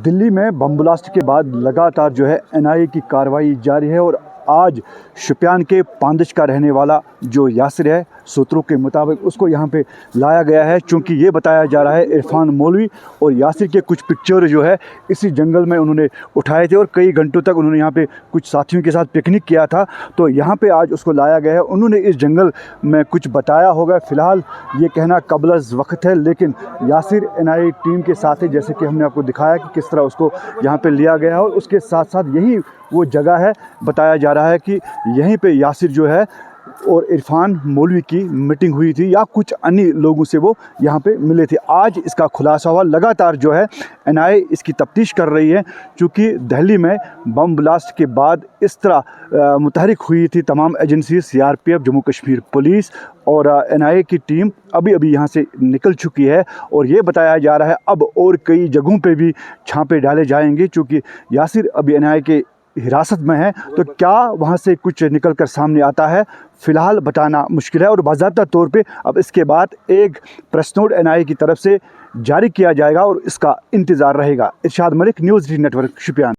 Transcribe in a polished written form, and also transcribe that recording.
दिल्ली में bomb blast के बाद लगातार जो है एनआईए की कार्रवाई जारी है और आज शुपियान के पांदश का रहने वाला जो यासिर है, सूत्रों के मुताबिक उसको यहाँ पे लाया गया है, क्योंकि ये बताया जा रहा है इरफान मौलवी और यासिर के कुछ पिक्चर जो है इसी जंगल में उन्होंने उठाए थे और कई घंटों तक उन्होंने यहाँ पे कुछ साथियों के साथ पिकनिक किया था। तो यहाँ पे आज उसको लाया गया है। उन्होंने इस जंगल में कुछ बताया होगा, फ़िलहाल ये कहना कबल वक्त है, लेकिन यासिर एनआईए टीम के साथ है, जैसे कि हमने आपको दिखाया कि किस तरह उसको यहाँ पे लिया गया है और उसके साथ साथ यही वो जगह है। बताया जा रहा है कि यहीं पे यासिर जो है और इरफान मौलवी की मीटिंग हुई थी या कुछ अन्य लोगों से वो यहाँ पे मिले थे। आज इसका खुलासा हुआ। लगातार जो है एनआईए इसकी तफ्तीश कर रही है, क्योंकि दिल्ली में बम ब्लास्ट के बाद इस तरह मुतहरिक हुई थी तमाम agency, CRPF, Jammu Kashmir police और एनआईए की टीम अभी अभी यहाँ से निकल चुकी है और ये बताया जा रहा है अब और कई जगहों पे भी छापे डाले जाएंगे, क्योंकि यासिर अभी एनआईए के हिरासत में है। तो क्या वहाँ से कुछ निकल कर सामने आता है, फ़िलहाल बताना मुश्किल है और बाज़ाब्ता तौर पे अब इसके बाद एक प्रेस नोट एनआईए की तरफ से जारी किया जाएगा और इसका इंतज़ार रहेगा। इरशाद मलिक, न्यूज़ 18 नेटवर्क, शुपियान।